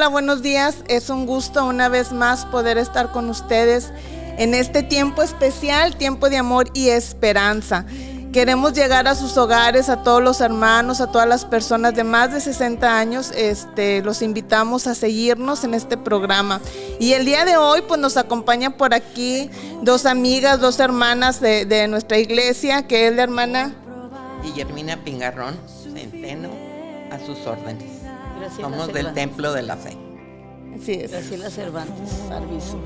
Hola, buenos días. Es un gusto una vez más poder estar con ustedes en este tiempo especial, tiempo de amor y esperanza. Queremos llegar a sus hogares, a todos los hermanos, a todas las personas de más de 60 años. Los invitamos a seguirnos en este programa. Y el día de hoy pues nos acompañan por aquí dos amigas, dos hermanas de nuestra iglesia, que es la hermana Guillermina Pingarrón Centeno, a sus órdenes. Graciela Somos del Cervantes. Templo de la Fe. Así es. Graciela Cervantes, Arbizu.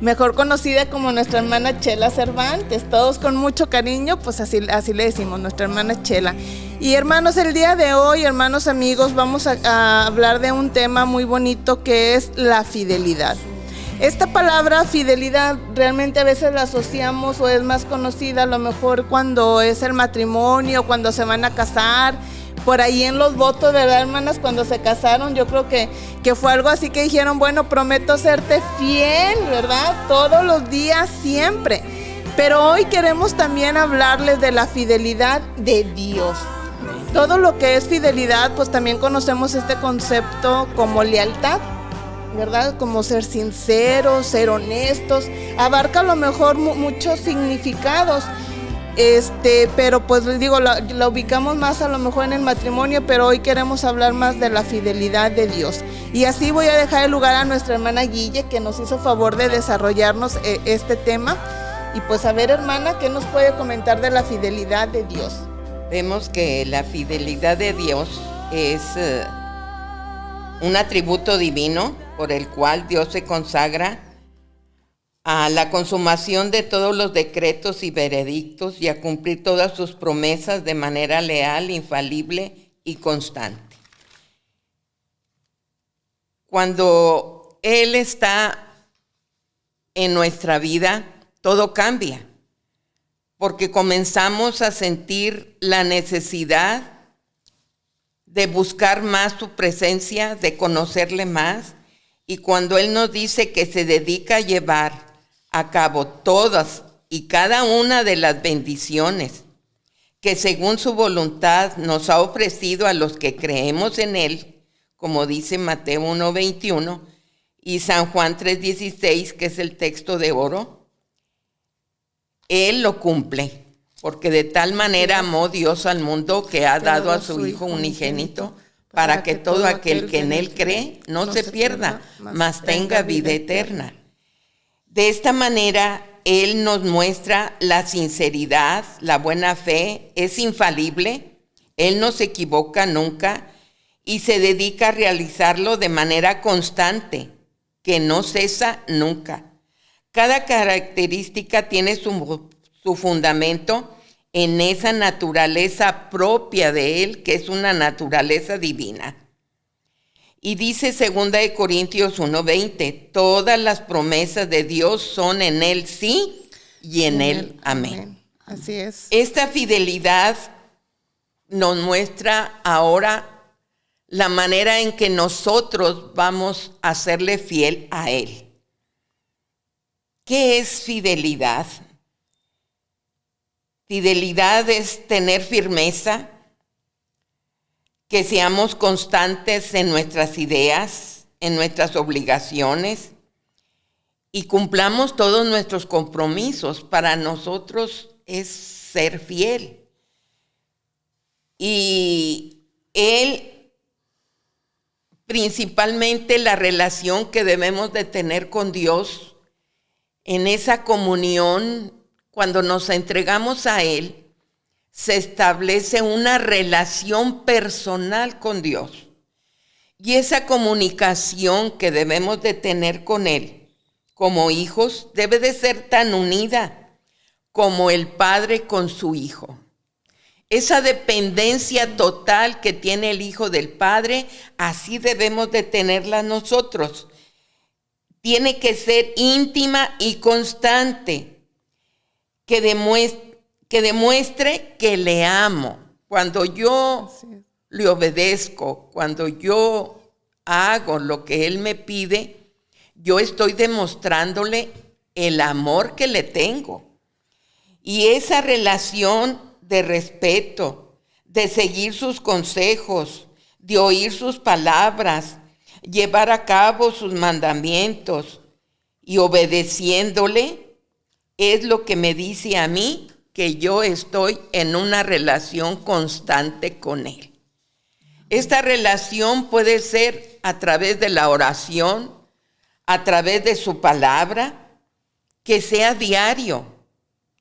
Mejor conocida como nuestra hermana Chela Cervantes, todos con mucho cariño, pues así le decimos, nuestra hermana Chela. Y hermanos, el día de hoy, hermanos amigos, vamos a hablar de un tema muy bonito que es la fidelidad. Esta palabra fidelidad realmente a veces la asociamos o es más conocida a lo mejor cuando es el matrimonio, cuando se van a casar. Por ahí en los votos, ¿verdad, hermanas? Cuando se casaron, yo creo que fue algo así que dijeron, bueno, prometo serte fiel, ¿verdad? Todos los días, siempre. Pero hoy queremos también hablarles de la fidelidad de Dios. Todo lo que es fidelidad, pues también conocemos este concepto como lealtad, ¿verdad? Como ser sinceros, ser honestos. Abarca a lo mejor muchos significados. Pero pues les digo, la ubicamos más a lo mejor en el matrimonio, pero hoy queremos hablar más de la fidelidad de Dios. Y así voy a dejar el lugar a nuestra hermana Guille, que nos hizo favor de desarrollarnos este tema. Y pues a ver, hermana, ¿qué nos puede comentar de la fidelidad de Dios? Vemos que la fidelidad de Dios es un atributo divino por el cual Dios se consagra a la consumación de todos los decretos y veredictos y a cumplir todas sus promesas de manera leal, infalible y constante. Cuando Él está en nuestra vida, todo cambia, porque comenzamos a sentir la necesidad de buscar más su presencia, de conocerle más, y cuando Él nos dice que se dedica a llevar a cabo todas y cada una de las bendiciones que según su voluntad nos ha ofrecido a los que creemos en Él, como dice Mateo 1:21 y San Juan 3:16, que es el texto de oro, Él lo cumple, porque de tal manera amó Dios al mundo que ha dado a su Hijo unigénito, para que todo aquel que en Él cree no se pierda, mas tenga vida eterna. De esta manera, Él nos muestra la sinceridad, la buena fe, es infalible, Él no se equivoca nunca y se dedica a realizarlo de manera constante, que no cesa nunca. Cada característica tiene su fundamento en esa naturaleza propia de Él, que es una naturaleza divina. Y dice 2 Corintios 1:20, todas las promesas de Dios son en Él sí y en Él amén. Así es. Esta fidelidad nos muestra ahora la manera en que nosotros vamos a serle fiel a Él. ¿Qué es fidelidad? Fidelidad es tener firmeza, que seamos constantes en nuestras ideas, en nuestras obligaciones y cumplamos todos nuestros compromisos. Para nosotros es ser fiel. Y Él, principalmente la relación que debemos de tener con Dios, en esa comunión, cuando nos entregamos a Él, se establece una relación personal con Dios. Y esa comunicación que debemos de tener con Él como hijos debe de ser tan unida como el padre con su hijo. Esa dependencia total que tiene el hijo del padre, así debemos de tenerla nosotros. Tiene que ser íntima y constante, que demuestre que le amo. Cuando yo le obedezco, cuando yo hago lo que Él me pide, yo estoy demostrándole el amor que le tengo. Y esa relación de respeto, de seguir sus consejos, de oír sus palabras llevar a cabo sus mandamientos y obedeciéndole, es lo que me dice a mí que yo estoy en una relación constante con Él. Esta relación puede ser a través de la oración, a través de su palabra, que sea diario,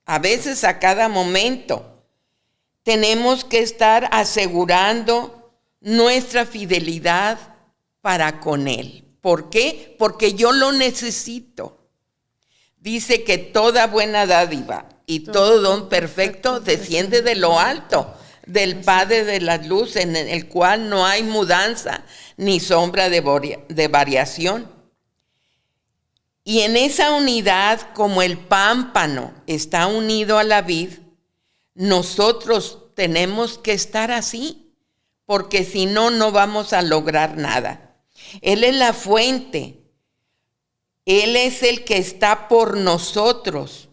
a veces a cada momento. Tenemos que estar asegurando nuestra fidelidad para con Él. ¿Por qué? Porque yo lo necesito. Dice que toda buena dádiva y todo don perfecto desciende de lo alto, del Padre de las luces, en el cual no hay mudanza ni sombra de variación. Y en esa unidad, como el pámpano está unido a la vid, nosotros tenemos que estar así, porque si no, no vamos a lograr nada. Él es la fuente. Él es el que está por nosotros.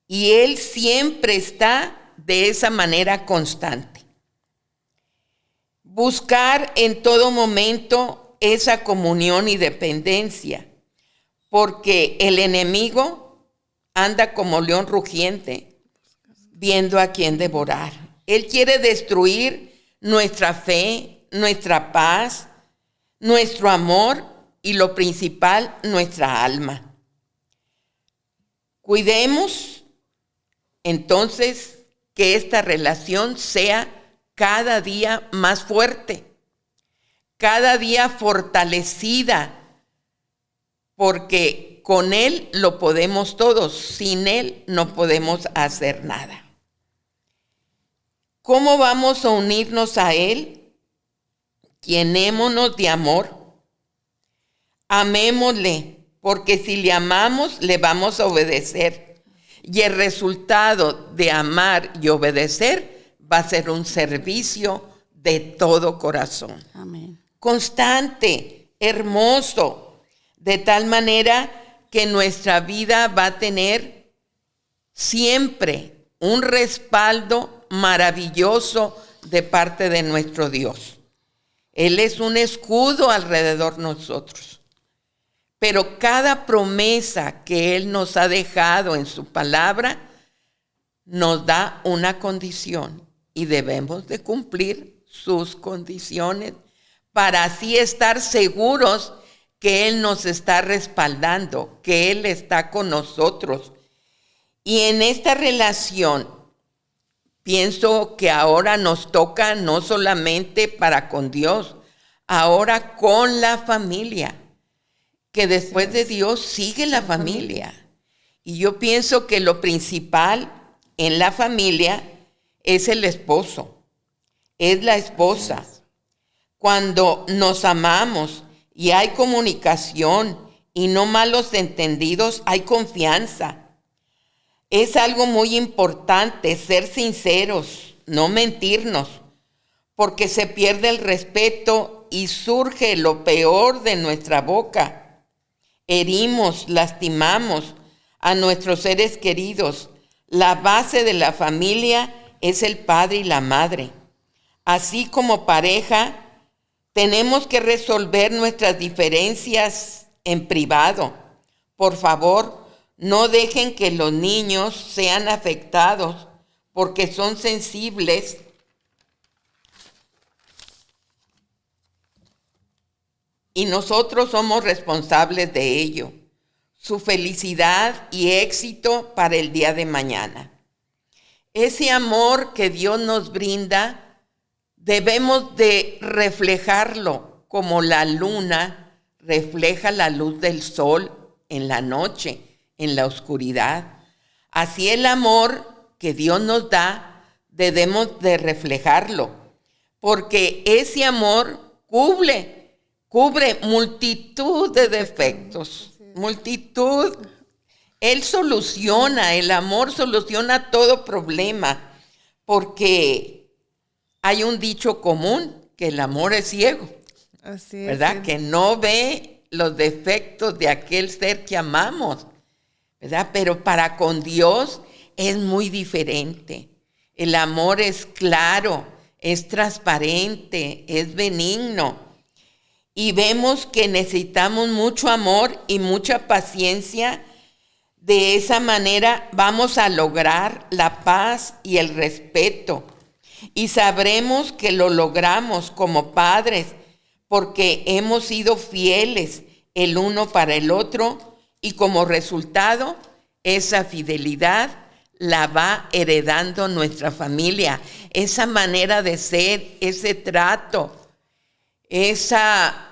Y Él siempre está de esa manera constante. Buscar en todo momento esa comunión y dependencia. Porque el enemigo anda como león rugiente, viendo a quién devorar. Él quiere destruir nuestra fe, nuestra paz, nuestro amor y lo principal, nuestra alma. Cuidemos entonces que esta relación sea cada día más fuerte, cada día fortalecida, porque con Él lo podemos todos, sin Él no podemos hacer nada. ¿Cómo vamos a unirnos a Él? Llenémonos de amor. Amémosle, porque si le amamos, le vamos a obedecer. Y el resultado de amar y obedecer va a ser un servicio de todo corazón. Amén. Constante, hermoso. De tal manera que nuestra vida va a tener siempre un respaldo maravilloso de parte de nuestro Dios. Él es un escudo alrededor de nosotros. Pero cada promesa que Él nos ha dejado en su palabra nos da una condición y debemos de cumplir sus condiciones para así estar seguros que Él nos está respaldando, que Él está con nosotros. Y en esta relación, pienso que ahora nos toca no solamente para con Dios, ahora con la familia, que después de Dios sigue la familia. Y yo pienso que lo principal en la familia es el esposo, es la esposa. Cuando nos amamos, y hay comunicación y no malos entendidos, hay confianza. Es algo muy importante ser sinceros, no mentirnos, porque se pierde el respeto y surge lo peor de nuestra boca. Herimos, lastimamos a nuestros seres queridos. La base de la familia es el padre y la madre. Así como pareja, tenemos que resolver nuestras diferencias en privado. Por favor, no dejen que los niños sean afectados porque son sensibles y nosotros somos responsables de ello. Su felicidad y éxito para el día de mañana. Ese amor que Dios nos brinda, debemos de reflejarlo como la luna refleja la luz del sol en la noche, en la oscuridad. Así el amor que Dios nos da, debemos de reflejarlo, porque ese amor cubre multitud de defectos, multitud. Él soluciona, el amor soluciona todo problema, porque hay un dicho común, que el amor es ciego. Así es, ¿verdad? Sí. Que no ve los defectos de aquel ser que amamos, ¿verdad? Pero para con Dios es muy diferente. El amor es claro, es transparente, es benigno. y vemos que necesitamos mucho amor y mucha paciencia. De esa manera vamos a lograr la paz y el respeto. Y sabremos que lo logramos como padres porque hemos sido fieles el uno para el otro y como resultado esa fidelidad la va heredando nuestra familia. Esa manera de ser, ese trato, esa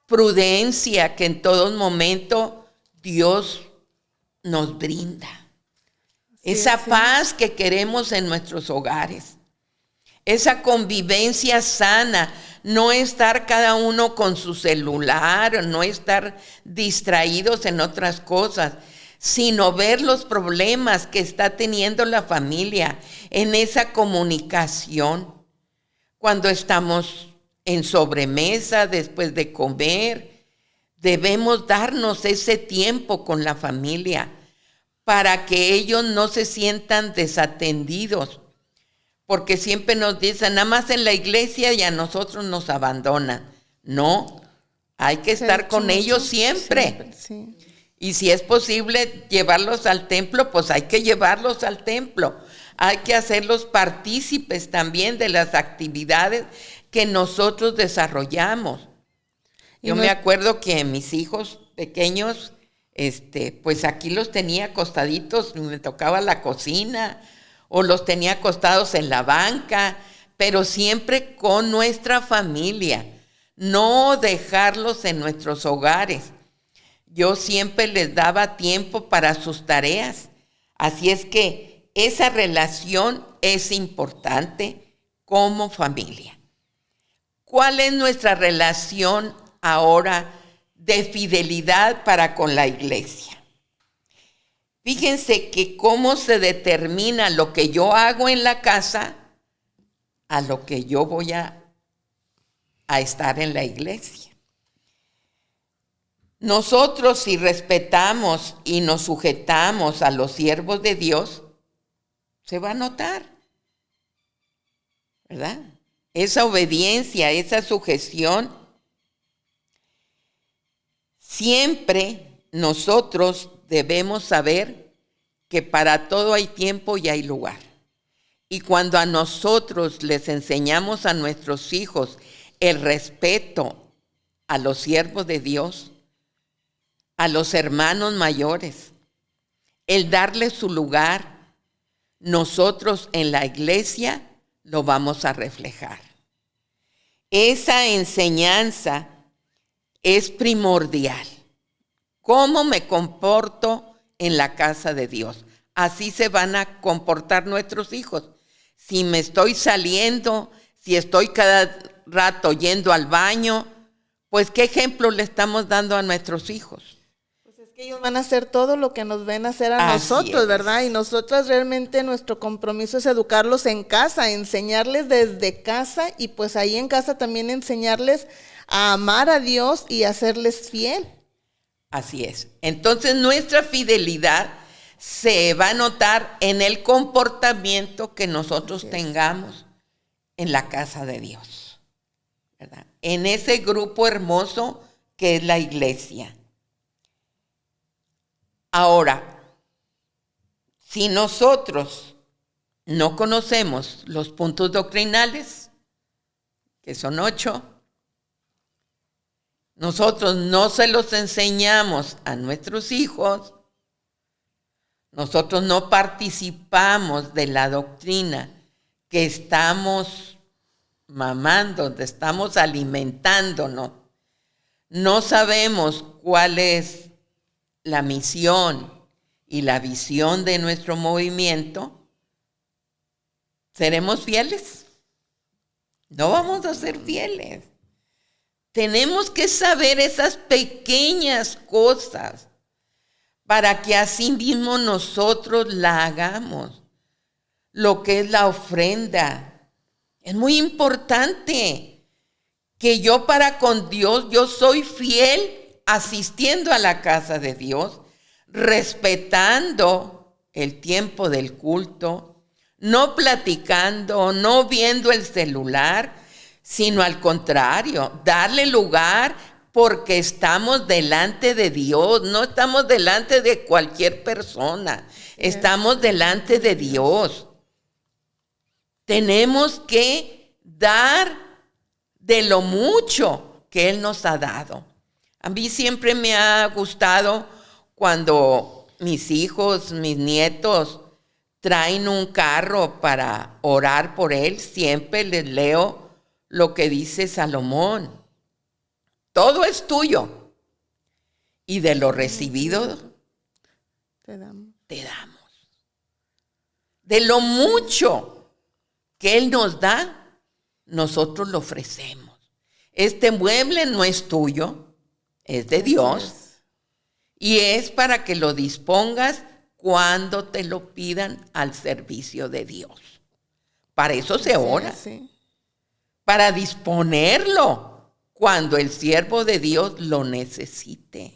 prudencia que en todo momento Dios nos brinda. Esa paz que queremos en nuestros hogares. Esa convivencia sana, no estar cada uno con su celular, no estar distraídos en otras cosas, sino ver los problemas que está teniendo la familia en esa comunicación. Cuando estamos en sobremesa, después de comer, debemos darnos ese tiempo con la familia para que ellos no se sientan desatendidos. Porque siempre nos dicen, nada más en la iglesia y a nosotros nos abandonan. No, hay que estar con ellos siempre. Sí. Y si es posible llevarlos al templo, pues hay que llevarlos al templo. Hay que hacerlos partícipes también de las actividades que nosotros desarrollamos. Yo me acuerdo que mis hijos pequeños, pues aquí los tenía acostaditos, me tocaba la cocina, o los tenía acostados en la banca, pero siempre con nuestra familia, no dejarlos en nuestros hogares. Yo siempre les daba tiempo para sus tareas, así es que esa relación es importante como familia. ¿Cuál es nuestra relación ahora de fidelidad para con la iglesia? Fíjense que cómo se determina lo que yo hago en la casa a lo que yo voy a estar en la iglesia. Nosotros, si respetamos y nos sujetamos a los siervos de Dios, se va a notar, ¿verdad? Esa obediencia, esa sujeción. Siempre nosotros debemos saber que para todo hay tiempo y hay lugar. Y cuando a nosotros les enseñamos a nuestros hijos el respeto a los siervos de Dios, a los hermanos mayores, el darles su lugar, nosotros en la iglesia lo vamos a reflejar. Esa enseñanza es primordial. ¿Cómo me comporto en la casa de Dios? Así se van a comportar nuestros hijos. Si me estoy saliendo, si estoy cada rato yendo al baño, pues ¿qué ejemplo le estamos dando a nuestros hijos? Pues es que ellos van a hacer todo lo que nos ven hacer a nosotros, ¿verdad? Y nosotras realmente nuestro compromiso es educarlos en casa, enseñarles desde casa y pues ahí en casa también enseñarles a amar a Dios y a serles fiel. Así es. Entonces nuestra fidelidad se va a notar en el comportamiento que nosotros tengamos en la casa de Dios, ¿verdad? En ese grupo hermoso que es la iglesia. Ahora, si nosotros no conocemos los puntos doctrinales, que son 8, nosotros no se los enseñamos a nuestros hijos, nosotros no participamos de la doctrina que estamos mamando, donde estamos alimentándonos, no sabemos cuál es la misión y la visión de nuestro movimiento, ¿seremos fieles? No vamos a ser fieles. Tenemos que saber esas pequeñas cosas para que así mismo nosotros la hagamos. Lo que es la ofrenda. Es muy importante que yo para con Dios, yo soy fiel asistiendo a la casa de Dios, respetando el tiempo del culto, no platicando, no viendo el celular, sino al contrario, darle lugar porque estamos delante de Dios, no estamos delante de cualquier persona, estamos delante de Dios. Tenemos que dar de lo mucho que Él nos ha dado. A mí siempre me ha gustado cuando mis hijos, mis nietos traen un carro para orar por él, siempre les leo lo que dice Salomón. Todo es tuyo y de lo recibido Te damos. te damos. De lo mucho que Él nos da, nosotros lo ofrecemos. Este mueble no es tuyo, es de Dios. Y es para que lo dispongas cuando te lo pidan al servicio de Dios. Para eso se ora. Sí. Para disponerlo cuando el siervo de Dios lo necesite.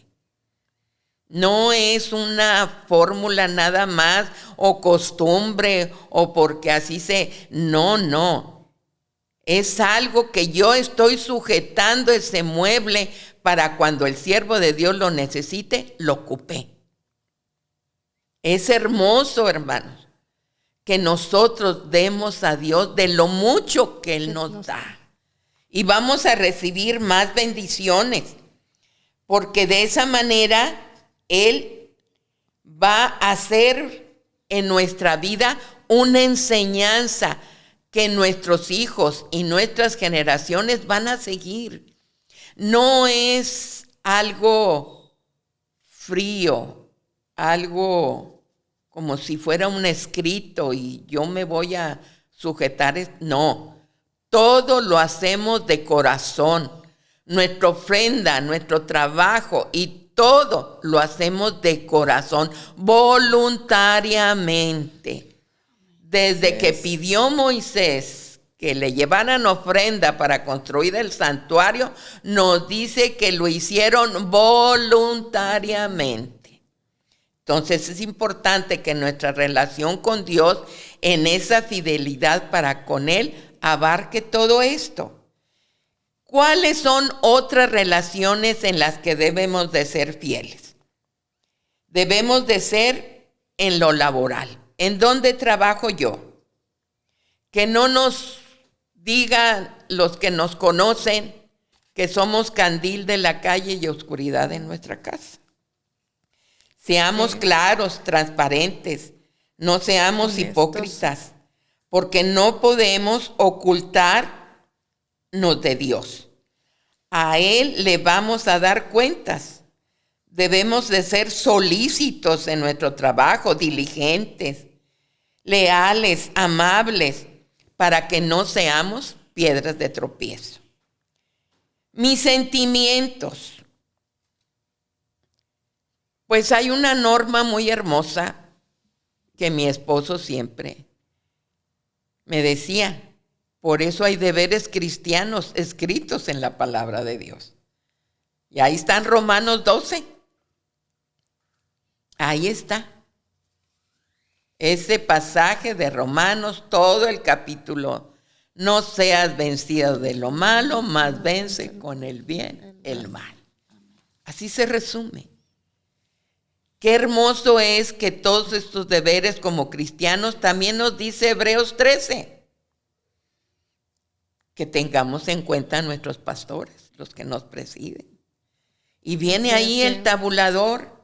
No es una fórmula nada más o costumbre o porque así se... No. Es algo que yo estoy sujetando ese mueble para cuando el siervo de Dios lo necesite, lo ocupe. Es hermoso, hermanos, que nosotros demos a Dios de lo mucho que Él nos da. Y vamos a recibir más bendiciones, porque de esa manera Él va a hacer en nuestra vida una enseñanza que nuestros hijos y nuestras generaciones van a seguir. No es algo frío, algo como si fuera un escrito y yo me voy a sujetar. No, todo lo hacemos de corazón. Nuestra ofrenda, nuestro trabajo y todo lo hacemos de corazón, voluntariamente. Desde que pidió Moisés que le llevaran ofrenda para construir el santuario, nos dice que lo hicieron voluntariamente. Entonces es importante que nuestra relación con Dios, en esa fidelidad para con Él, abarque todo esto. ¿Cuáles son otras relaciones en las que debemos de ser fieles? Debemos de ser en lo laboral. ¿En dónde trabajo yo? Que no nos digan los que nos conocen que somos candil de la calle y oscuridad en nuestra casa. Seamos claros, transparentes, no seamos hipócritas, porque no podemos ocultarnos de Dios. A Él le vamos a dar cuentas. Debemos de ser solícitos en nuestro trabajo, diligentes, leales, amables, para que no seamos piedras de tropiezo. Mis sentimientos. Pues hay una norma muy hermosa que mi esposo siempre me decía. Por eso hay deberes cristianos escritos en la palabra de Dios. Y ahí están Romanos 12. Ahí está. Ese pasaje de Romanos, todo el capítulo. No seas vencido de lo malo, mas vence con el bien el mal. Así se resume. Qué hermoso es que todos estos deberes como cristianos también nos dice Hebreos 13. Que tengamos en cuenta a nuestros pastores, los que nos presiden. Y viene ahí el tabulador.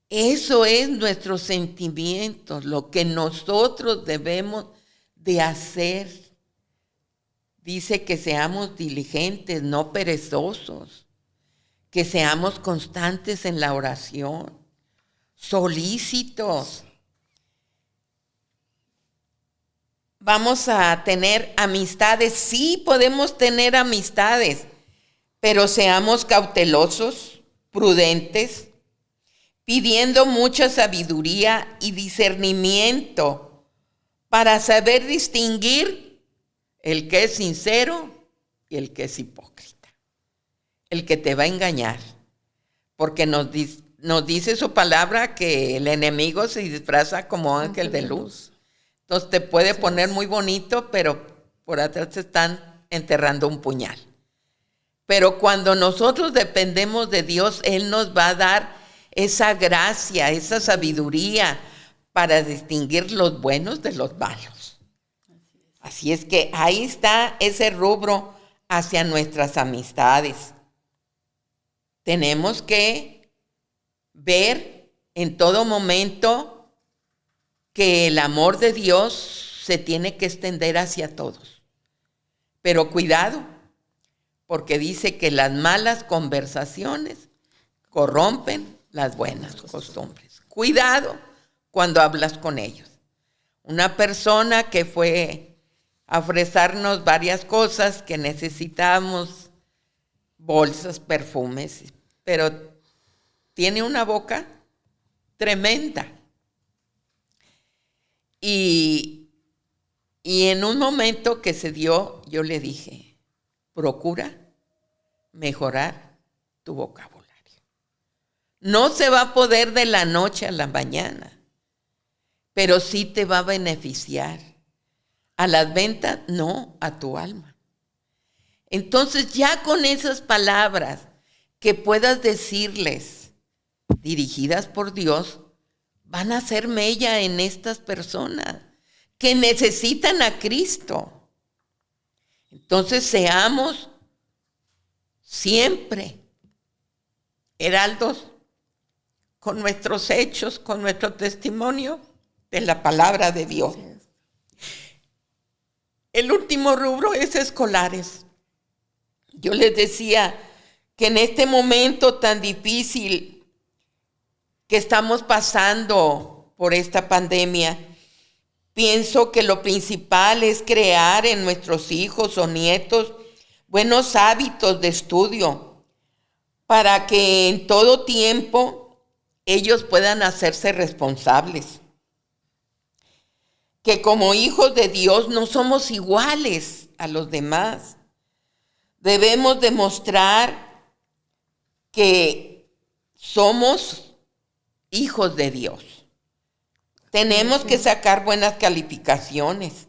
Eso es nuestros sentimientos, lo que nosotros debemos de hacer. Dice que seamos diligentes, no perezosos, que seamos constantes en la oración, solícitos. Vamos a tener amistades, sí podemos tener amistades, pero seamos cautelosos, prudentes, pidiendo mucha sabiduría y discernimiento para saber distinguir el que es sincero y el que es hipócrita, el que te va a engañar, porque nos dice su palabra que el enemigo se disfraza como ángel de luz. Entonces te puede poner muy bonito, pero por atrás te están enterrando un puñal. Pero cuando nosotros dependemos de Dios, Él nos va a dar esa gracia, esa sabiduría para distinguir los buenos de los malos. Así es que ahí está ese rubro hacia nuestras amistades. Tenemos que ver en todo momento que el amor de Dios se tiene que extender hacia todos. Pero cuidado, porque dice que las malas conversaciones corrompen las buenas costumbres. Cuidado cuando hablas con ellos. Una persona que fue a ofrecernos varias cosas que necesitamos, bolsas, perfumes, pero tiene una boca tremenda. Y en un momento que se dio, yo le dije, procura mejorar tu vocabulario. No se va a poder de la noche a la mañana, pero sí te va a beneficiar. A las ventas, no, a tu alma. Entonces ya con esas palabras que puedas decirles, dirigidas por Dios, van a hacer mella en estas personas que necesitan a Cristo. Entonces seamos siempre heraldos con nuestros hechos, con nuestro testimonio de la palabra de Dios. El último rubro es escolares. Yo les decía que en este momento tan difícil que estamos pasando por esta pandemia, pienso que lo principal es crear en nuestros hijos o nietos buenos hábitos de estudio para que en todo tiempo ellos puedan hacerse responsables. Que como hijos de Dios no somos iguales a los demás. Debemos demostrar que somos hijos de Dios. Tenemos que sacar buenas calificaciones.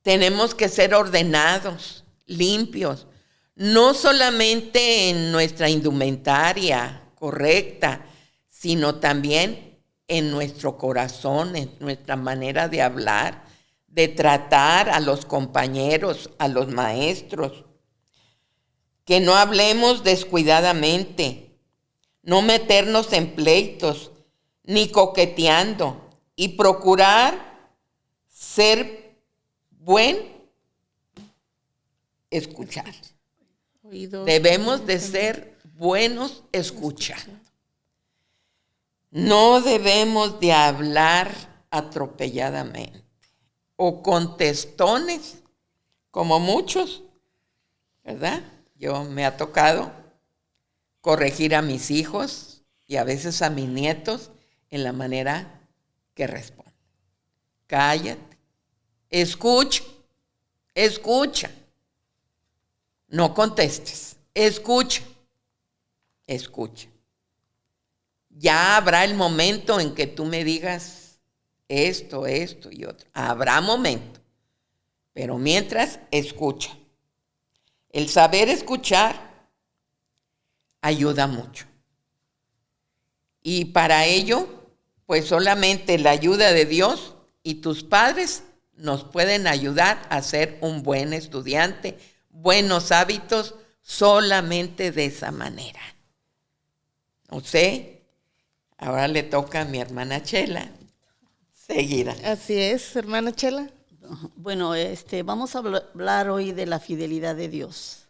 Tenemos que ser ordenados, limpios. No solamente en nuestra indumentaria correcta, sino también en nuestro corazón, en nuestra manera de hablar, de tratar a los compañeros, a los maestros. Que no hablemos descuidadamente, no meternos en pleitos, ni coqueteando, y procurar ser buen escuchar. Debemos de ser buenos escuchando. No debemos de hablar atropelladamente o con testones, como muchos, ¿verdad? Yo me ha tocado corregir a mis hijos y a veces a mis nietos en la manera que responden. Cállate, escucha, escucha. No contestes, escucha, escucha. Ya habrá el momento en que tú me digas esto y otro. Habrá momento, pero mientras, escucha. El saber escuchar ayuda mucho. Y para ello, pues solamente la ayuda de Dios y tus padres nos pueden ayudar a ser un buen estudiante, buenos hábitos, solamente de esa manera. No sé, ahora le toca a mi hermana Chela seguir. Así es, hermana Chela. Bueno, vamos a hablar hoy de la fidelidad de Dios.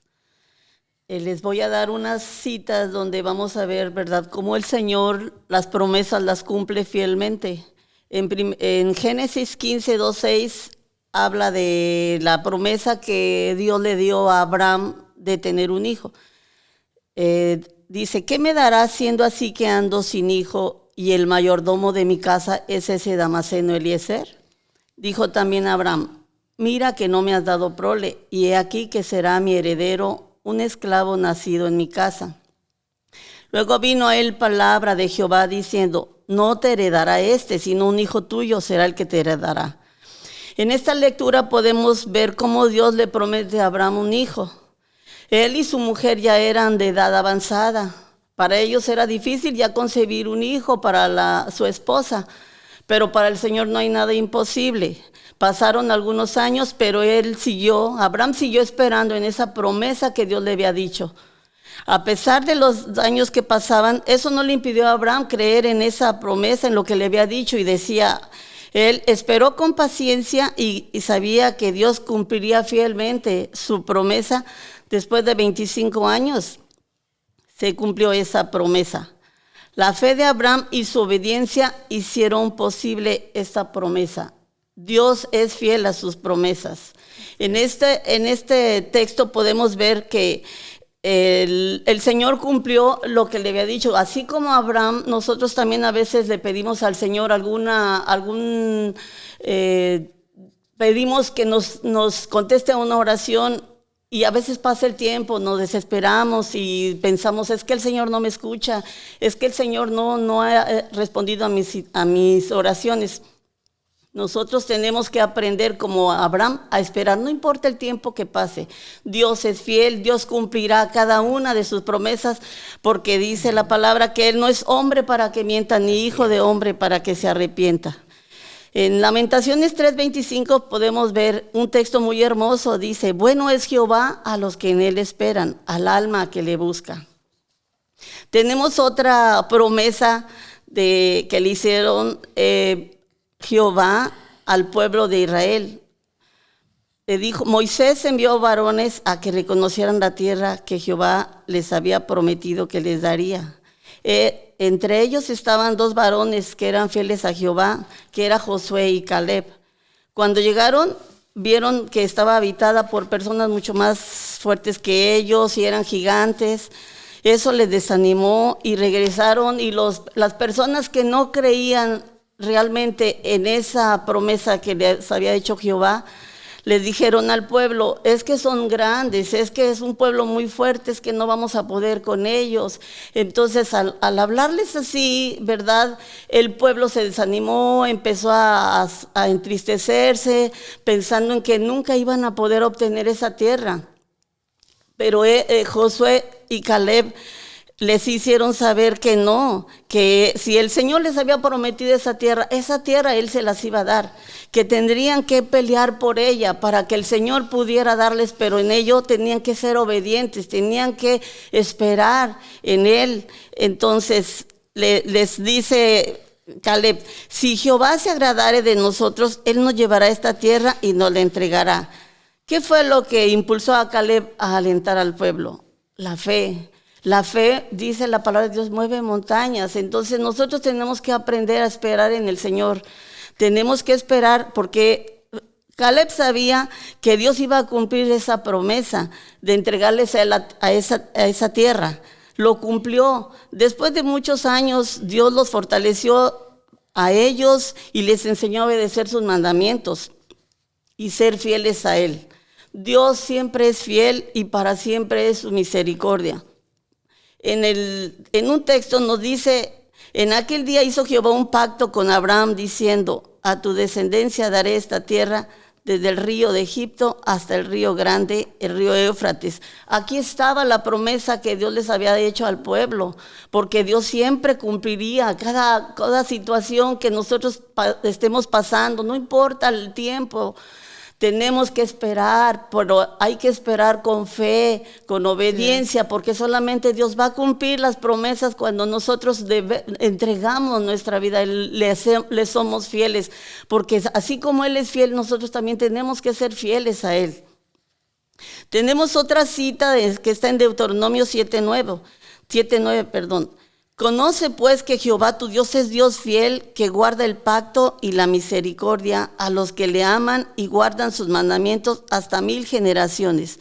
Les voy a dar unas citas donde vamos a ver, ¿verdad?, cómo el Señor las promesas las cumple fielmente. En Génesis 15, 2, 6 habla de la promesa que Dios le dio a Abraham de tener un hijo. Dice, ¿qué me darás siendo así que ando sin hijo y el mayordomo de mi casa es ese Damaseno Eliezer? Dijo también Abraham, mira que no me has dado prole, y he aquí que será mi heredero un esclavo nacido en mi casa. Luego vino a él palabra de Jehová diciendo, no te heredará sino un hijo tuyo será el que te heredará. En esta lectura podemos ver cómo Dios le promete a Abraham un hijo. Él y su mujer ya eran de edad avanzada. Para ellos era difícil ya concebir un hijo para su esposa, pero para el Señor no hay nada imposible. Pasaron algunos años, pero Abraham siguió esperando en esa promesa que Dios le había dicho. A pesar de los años que pasaban, eso no le impidió a Abraham creer en esa promesa, en lo que le había dicho, y decía, él esperó con paciencia y sabía que Dios cumpliría fielmente su promesa. Después de 25 años se cumplió esa promesa. La fe de Abraham y su obediencia hicieron posible esta promesa. Dios es fiel a sus promesas. En este texto podemos ver que el Señor cumplió lo que le había dicho. Así como Abraham, nosotros también a veces le pedimos al Señor pedimos que nos conteste una oración, y a veces pasa el tiempo, nos desesperamos y pensamos, es que el Señor no me escucha, es que el Señor no ha respondido a mis oraciones. Nosotros tenemos que aprender como Abraham a esperar, no importa el tiempo que pase. Dios es fiel, Dios cumplirá cada una de sus promesas, porque dice la palabra que Él no es hombre para que mienta, ni hijo de hombre para que se arrepienta. En Lamentaciones 3:25 podemos ver un texto muy hermoso. Dice, bueno es Jehová a los que en Él esperan, al alma que le busca. Tenemos otra promesa que le hicieron Jehová al pueblo de Israel. Le dijo, Moisés envió varones a que reconocieran la tierra que Jehová les había prometido que les daría. Entre ellos estaban 2 varones que eran fieles a Jehová, que era Josué y Caleb. Cuando llegaron, vieron que estaba habitada por personas mucho más fuertes que ellos y eran gigantes. Eso les desanimó y regresaron, y las personas que no creían realmente en esa promesa que les había hecho Jehová, les dijeron al pueblo, es que son grandes, es que es un pueblo muy fuerte, es que no vamos a poder con ellos. Entonces al hablarles así, ¿verdad? El pueblo se desanimó, empezó a entristecerse, pensando en que nunca iban a poder obtener esa tierra. Pero Josué y Caleb les hicieron saber que no, que si el Señor les había prometido esa tierra Él se las iba a dar, que tendrían que pelear por ella para que el Señor pudiera darles, pero en ello tenían que ser obedientes, tenían que esperar en Él. Entonces les dice Caleb, si Jehová se agradare de nosotros, Él nos llevará a esta tierra y nos la entregará. ¿Qué fue lo que impulsó a Caleb a alentar al pueblo? La fe. La fe, dice la palabra de Dios, mueve montañas. Entonces nosotros tenemos que aprender a esperar en el Señor. Tenemos que esperar porque Caleb sabía que Dios iba a cumplir esa promesa de entregarles a esa tierra. Lo cumplió. Después de muchos años, Dios los fortaleció a ellos y les enseñó a obedecer sus mandamientos y ser fieles a Él. Dios siempre es fiel y para siempre es su misericordia. En un texto nos dice, en aquel día hizo Jehová un pacto con Abraham diciendo, a tu descendencia daré esta tierra desde el río de Egipto hasta el río grande, el río Éufrates. Aquí estaba la promesa que Dios les había hecho al pueblo, porque Dios siempre cumpliría cada situación que nosotros estemos pasando, no importa el tiempo. Tenemos que esperar, pero hay que esperar con fe, con obediencia, porque solamente Dios va a cumplir las promesas cuando nosotros entregamos nuestra vida, le somos fieles, porque así como Él es fiel, nosotros también tenemos que ser fieles a Él. Tenemos otra cita que está en Deuteronomio 7:9. Conoce pues que Jehová tu Dios es Dios fiel, que guarda el pacto y la misericordia a los que le aman y guardan sus mandamientos hasta 1000 generaciones.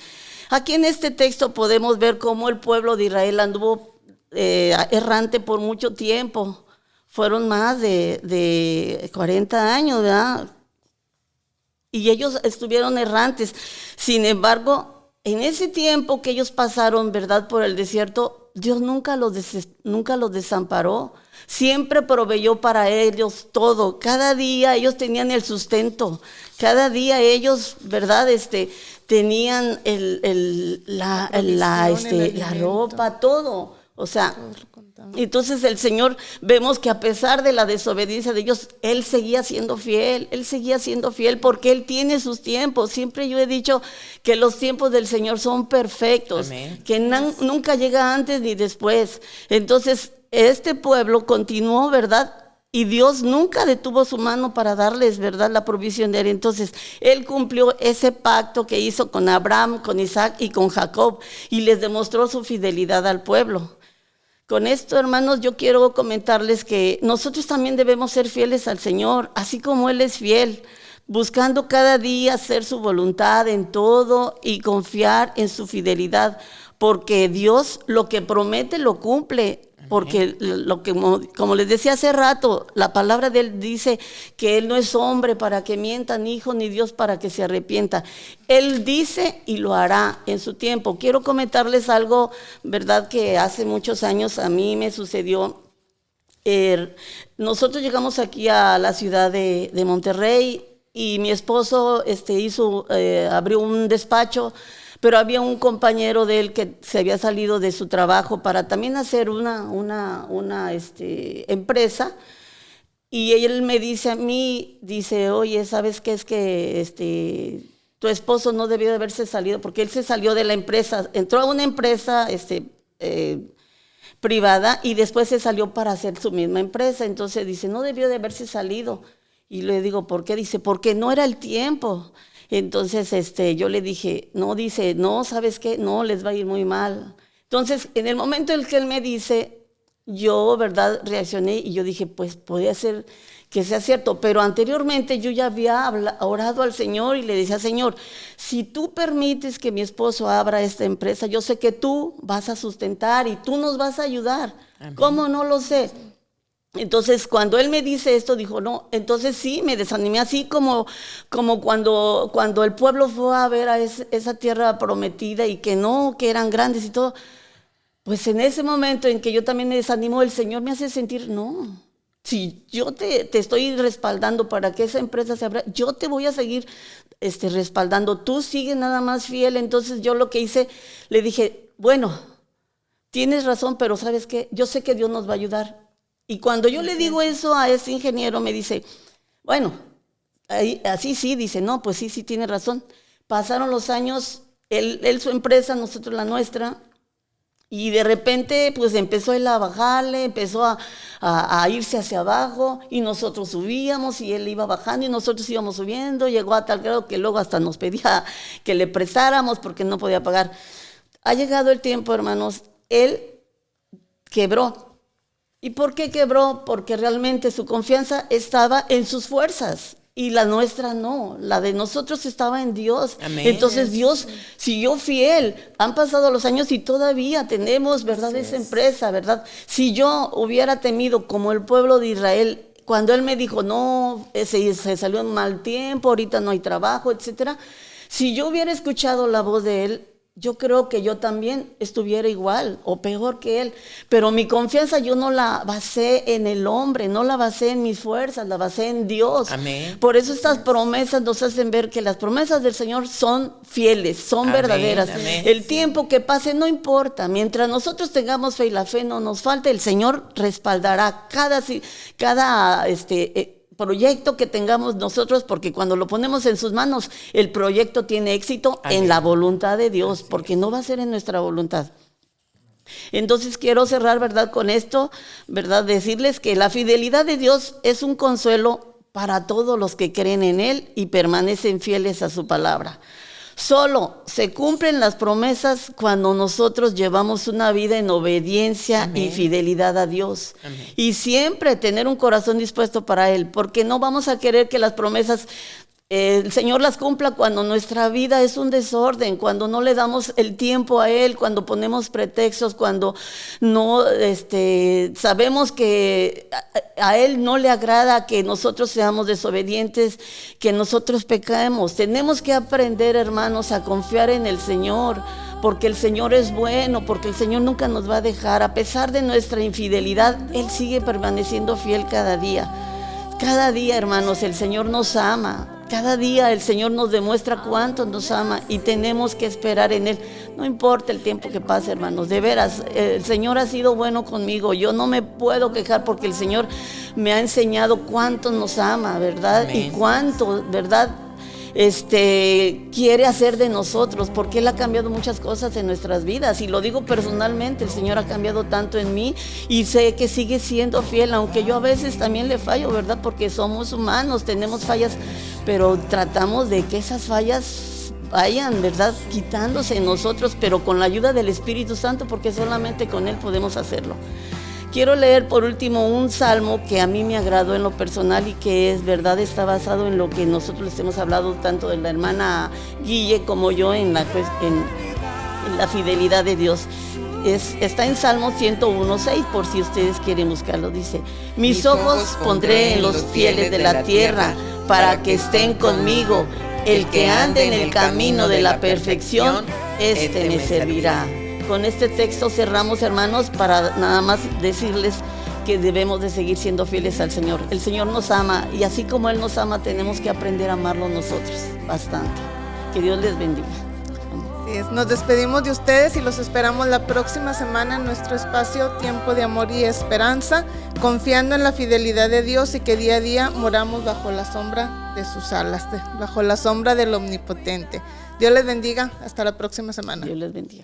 Aquí en este texto podemos ver cómo el pueblo de Israel anduvo errante por mucho tiempo. Fueron más de 40 años, ¿verdad? Y ellos estuvieron errantes. Sin embargo, en ese tiempo que ellos pasaron, ¿verdad?, por el desierto, Dios nunca los desamparó. Siempre proveyó para ellos todo. Cada día ellos tenían el sustento. Cada día ellos, ¿verdad? Tenían la ropa, todo. O sea, entonces el Señor, vemos que a pesar de la desobediencia de ellos, Él seguía siendo fiel. Él seguía siendo fiel porque Él tiene sus tiempos. Siempre yo he dicho que los tiempos del Señor son perfectos. Amén. Que nunca llega antes ni después. Entonces, este pueblo continuó, ¿verdad? Y Dios nunca detuvo su mano para darles, ¿verdad?, la provisión de él. Entonces, Él cumplió ese pacto que hizo con Abraham, con Isaac y con Jacob, y les demostró su fidelidad al pueblo. Con esto, hermanos, yo quiero comentarles que nosotros también debemos ser fieles al Señor, así como Él es fiel, buscando cada día hacer su voluntad en todo y confiar en su fidelidad, porque Dios lo que promete lo cumple. Porque como les decía hace rato, la palabra de Él dice que Él no es hombre para que mienta, ni hijo ni Dios para que se arrepienta. Él dice y lo hará en su tiempo. Quiero comentarles algo, ¿verdad?, que hace muchos años a mí me sucedió. Nosotros llegamos aquí a la ciudad de Monterrey y mi esposo abrió un despacho. Pero había un compañero de él que se había salido de su trabajo para también hacer una empresa. Y él me dice a mí, dice, oye, ¿sabes qué? Es que tu esposo no debió de haberse salido, porque él se salió de la empresa, entró a una empresa privada y después se salió para hacer su misma empresa. Entonces dice, no debió de haberse salido. Y le digo, ¿por qué? Dice, porque no era el tiempo. Entonces yo le dije, no, dice, no, ¿sabes qué? No, les va a ir muy mal. Entonces, en el momento en que él me dice, yo, ¿verdad?, reaccioné y yo dije, pues podría ser que sea cierto, pero anteriormente yo ya había orado al Señor y le decía, Señor, si tú permites que mi esposo abra esta empresa, yo sé que tú vas a sustentar y tú nos vas a ayudar. Amén. ¿Cómo? No lo sé. Entonces, cuando él me dice esto, dijo, no, entonces sí, me desanimé, así como cuando el pueblo fue a ver a esa tierra prometida y que no, que eran grandes y todo. Pues en ese momento en que yo también me desanimo, el Señor me hace sentir, no, si yo te estoy respaldando para que esa empresa se abra, yo te voy a seguir respaldando, tú sigues nada más fiel. Entonces yo lo que hice, le dije, bueno, tienes razón, pero ¿sabes qué? Yo sé que Dios nos va a ayudar. Y cuando yo le digo eso a ese ingeniero, me dice, bueno, así sí, dice, no, pues sí, tiene razón. Pasaron los años, él su empresa, nosotros la nuestra, y de repente pues empezó él a bajarle, empezó a irse hacia abajo, y nosotros subíamos, y él iba bajando, y nosotros íbamos subiendo, llegó a tal grado que luego hasta nos pedía que le prestáramos porque no podía pagar. Ha llegado el tiempo, hermanos, él quebró. ¿Y por qué quebró? Porque realmente su confianza estaba en sus fuerzas y la nuestra no, la de nosotros estaba en Dios. Amén. Entonces Dios siguió fiel. Han pasado los años y todavía tenemos, ¿verdad?, esa empresa, ¿verdad? Si yo hubiera temido como el pueblo de Israel, cuando él me dijo, no, se salió en mal tiempo, ahorita no hay trabajo, etcétera. Si yo hubiera escuchado la voz de él, yo creo que yo también estuviera igual o peor que él, pero mi confianza yo no la basé en el hombre, no la basé en mis fuerzas, la basé en Dios. Amén. Por eso estas promesas nos hacen ver que las promesas del Señor son fieles, son verdaderas. Amén. El tiempo que pase no importa, mientras nosotros tengamos fe y la fe no nos falte, el Señor respaldará cada proyecto que tengamos nosotros, porque cuando lo ponemos en sus manos, el proyecto tiene éxito. Amén. En la voluntad de Dios, porque no va a ser en nuestra voluntad. Entonces quiero cerrar, ¿verdad?, con esto, ¿verdad?, decirles que la fidelidad de Dios es un consuelo para todos los que creen en Él y permanecen fieles a su palabra. Solo se cumplen las promesas cuando nosotros llevamos una vida en obediencia. Amén. Y fidelidad a Dios. Amén. Y siempre tener un corazón dispuesto para Él, porque no vamos a querer que las promesas el Señor las cumpla cuando nuestra vida es un desorden, cuando no le damos el tiempo a Él, cuando ponemos pretextos, cuando no sabemos que a Él no le agrada que nosotros seamos desobedientes, que nosotros pecamos. Tenemos que aprender, hermanos, a confiar en el Señor, porque el Señor es bueno, porque el Señor nunca nos va a dejar. A pesar de nuestra infidelidad, Él sigue permaneciendo fiel cada día. Cada día, hermanos, el Señor nos ama. Cada día el Señor nos demuestra cuánto nos ama y tenemos que esperar en Él. No importa el tiempo que pase, hermanos, de veras, el Señor ha sido bueno conmigo. Yo no me puedo quejar porque el Señor me ha enseñado cuánto nos ama, ¿verdad? Amén. Y cuánto, ¿verdad? Quiere hacer de nosotros, porque Él ha cambiado muchas cosas en nuestras vidas, y lo digo personalmente, el Señor ha cambiado tanto en mí, y sé que sigue siendo fiel, aunque yo a veces también le fallo, ¿verdad? Porque somos humanos, tenemos fallas, pero tratamos de que esas fallas vayan, ¿verdad?, quitándose en nosotros, pero con la ayuda del Espíritu Santo, porque solamente con Él podemos hacerlo. Quiero leer por último un salmo que a mí me agradó en lo personal y que es verdad, está basado en lo que nosotros les hemos hablado tanto de la hermana Guille como yo en la fidelidad de Dios. Está en Salmo 101:6, por si ustedes quieren buscarlo. Dice: mis ojos pondré en los fieles de la tierra para que estén conmigo. El que ande en el camino de la perfección, este me servirá. Con este texto cerramos, hermanos, para nada más decirles que debemos de seguir siendo fieles al Señor. El Señor nos ama, y así como Él nos ama, tenemos que aprender a amarlo nosotros bastante. Que Dios les bendiga. Así es, nos despedimos de ustedes y los esperamos la próxima semana en nuestro espacio Tiempo de Amor y Esperanza, confiando en la fidelidad de Dios y que día a día moramos bajo la sombra de sus alas, bajo la sombra del Omnipotente. Dios les bendiga, hasta la próxima semana. Dios les bendiga.